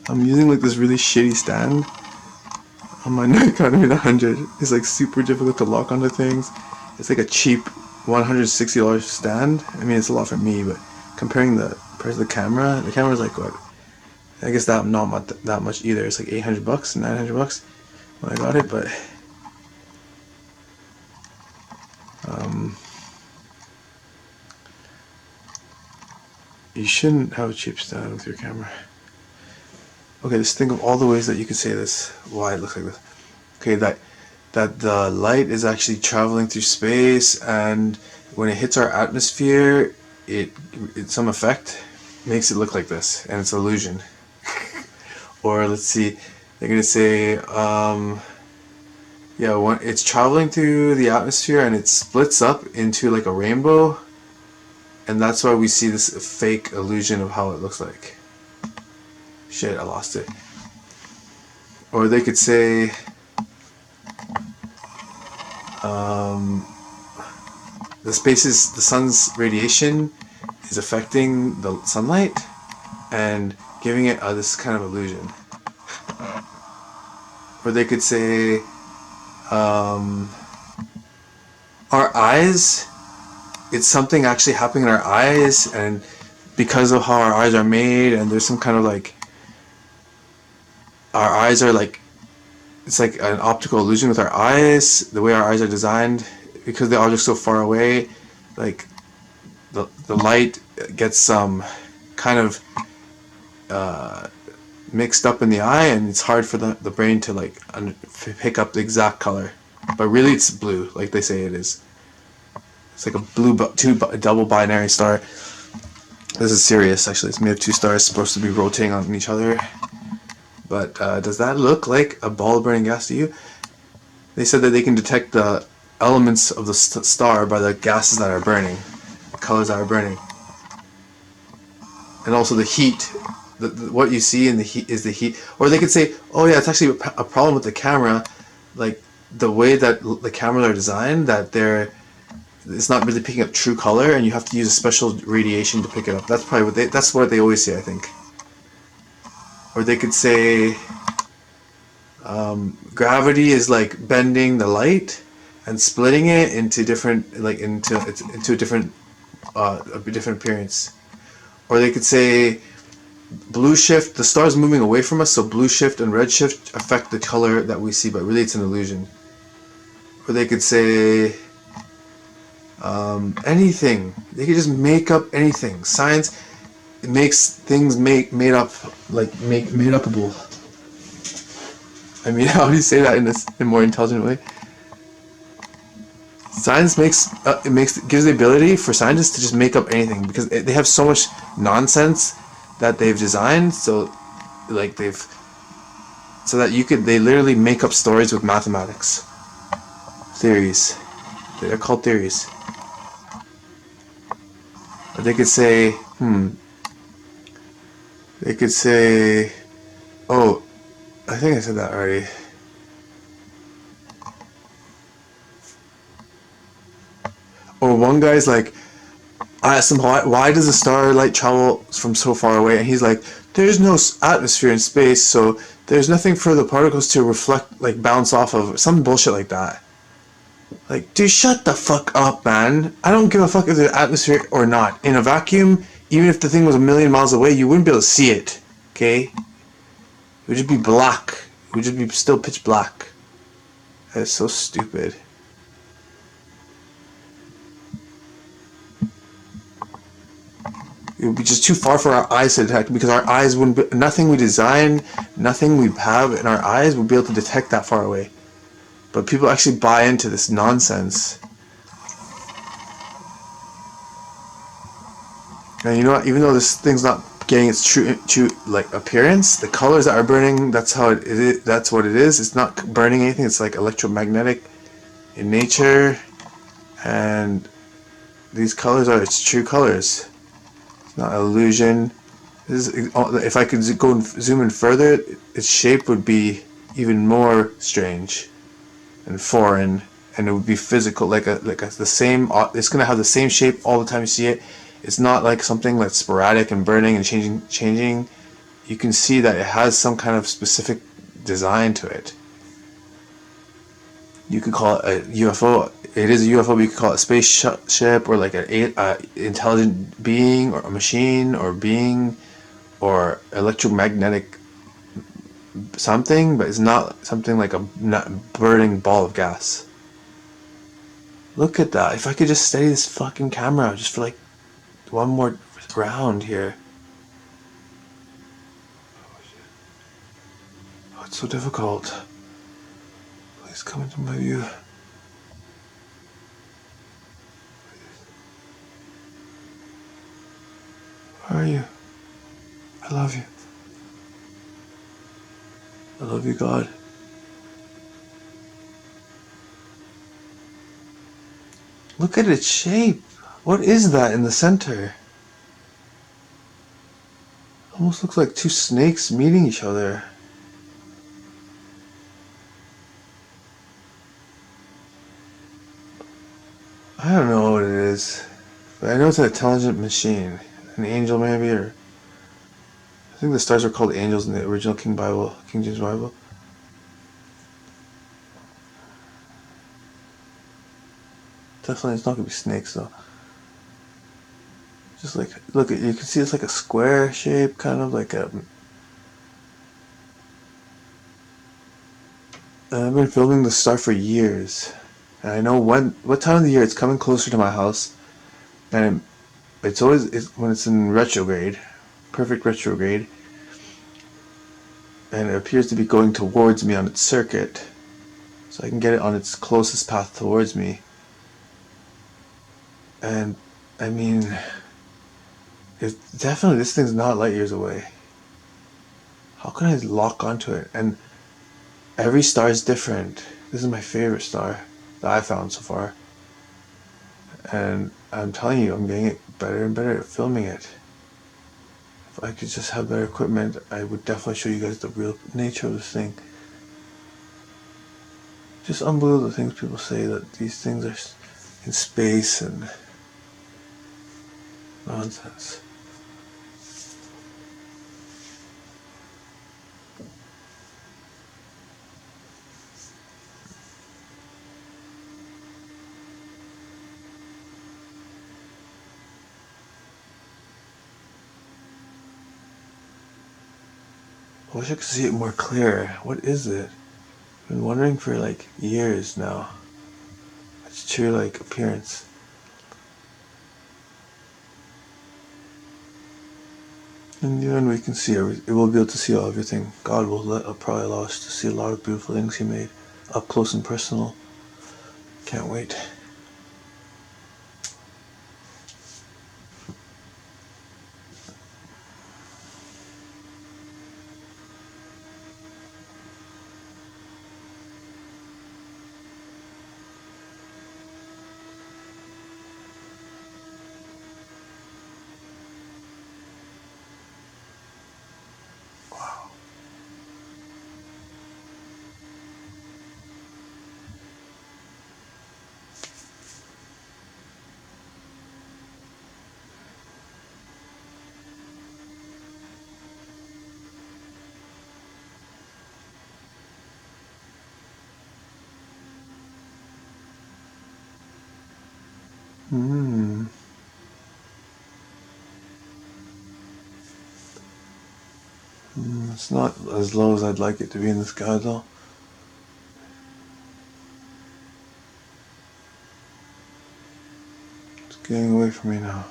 I'm using like this really shitty stand on my Nikon 100. It's like super difficult to lock onto things. It's like a cheap $160 stand. I mean, it's a lot for me, but comparing the price of the camera's like what? I guess that not that much either. It's like 800 bucks, 900 bucks when I got it, but you shouldn't have a cheap stand with your camera. Okay, just think of all the ways that you could say this, why it looks like this. Okay, that the light is actually traveling through space, and when it hits our atmosphere, it some effect makes it look like this, and it's illusion. Or let's see, they're gonna say, yeah, when it's traveling through the atmosphere and it splits up into like a rainbow, and that's why we see this fake illusion of how it looks like. Shit, I lost it. Or they could say, the sun's radiation is affecting the sunlight and giving it this kind of illusion. Or they could say, our eyes, it's something actually happening in our eyes, and because of how our eyes are made, and there's some kind of like, our eyes are like, it's like an optical illusion with our eyes, the way our eyes are designed, because the object's so far away, like the light gets kind of mixed up in the eye, and it's hard for the brain to like pick up the exact color, but really it's blue, like they say it is. It's like a blue double binary star. This is serious, actually. It's made of two stars supposed to be rotating on each other. But does that look like a ball of burning gas to you? They said that they can detect the elements of the star by the gases that are burning, the colors that are burning, and also the heat. What you see in the heat is the heat. Or they could say, oh yeah, it's actually a problem with the camera, like the way that the cameras are designed, that it's not really picking up true color, and you have to use a special radiation to pick it up. That's probably that's what they always say, I think. Or they could say, gravity is like bending the light and splitting it into different, like into a different appearance. Or they could say, blue shift, the star's moving away from us, so blue shift and red shift affect the color that we see, but really it's an illusion. Or they could say, anything. They could just make up anything. Science, it makes things made up, like made upable. I mean, how do you say that in a more intelligent way? Science gives the ability for scientists to just make up anything, because they have so much nonsense that they've designed, so like so that they literally make up stories with mathematics. Theories. They're called theories. Or they could say, they could say, oh, I think I said that already. Or one guy's like, I asked him, why does the starlight travel from so far away? And he's like, there's no atmosphere in space, so there's nothing for the particles to reflect, like bounce off of, some bullshit like that. Like, dude, shut the fuck up, man. I don't give a fuck if there's atmosphere or not. In a vacuum, even if the thing was 1,000,000 miles away, you wouldn't be able to see it, okay? It would just be black. It would just be still pitch black. That is so stupid. It would be just too far for our eyes to detect, because our eyes wouldn't be, nothing we design, nothing we have in our eyes would be able to detect that far away. But people actually buy into this nonsense. And you know what? Even though this thing's not getting its true like appearance, the colors that are burning, that's how it is. That's what it is. It's not burning anything. It's like electromagnetic in nature, and these colors are its true colors. It's not an illusion. If I could go and zoom in further, its shape would be even more strange and foreign, and it would be physical, the same. It's gonna have the same shape all the time you see it. It's not like something that's sporadic and burning and changing. you can see that it has some kind of specific design to it. You could call it a UFO. It is a UFO, but you could call it a spaceship or like an intelligent being or a machine or being or electromagnetic something, but it's not something like a burning ball of gas. Look at that. If I could just steady this fucking camera just for like one more round here. Oh, it's so difficult. Please come into my view. Where are you? I love you. I love you, God. Look at its shape. What is that in the center? Almost looks like two snakes meeting each other. I don't know what it is, but I know it's an intelligent machine. An angel maybe, or I think the stars are called angels in the original King James Bible. Definitely it's not gonna be snakes though. Just like, look, you can see it's like a square shape, kind of like a... I've been filming the star for years. And I know what time of the year it's coming closer to my house. And it's always when it's in retrograde, perfect retrograde. And it appears to be going towards me on its circuit. So I can get it on its closest path towards me. And, I mean... definitely, this thing's not light years away. How can I lock onto it? And every star is different. This is my favorite star that I've found so far. And I'm telling you, I'm getting better and better at filming it. If I could just have better equipment, I would definitely show you guys the real nature of this thing. Just unbelievable the things people say, that these things are in space and nonsense. I wish I could see it more clear. What is it? I've been wondering for like years now. Its true like appearance. In the end, we can see we'll be able to see everything. God will probably allow us to see a lot of beautiful things He made, up close and personal. Can't wait. It's not as low as I'd like it to be in the sky though. It's getting away from me now.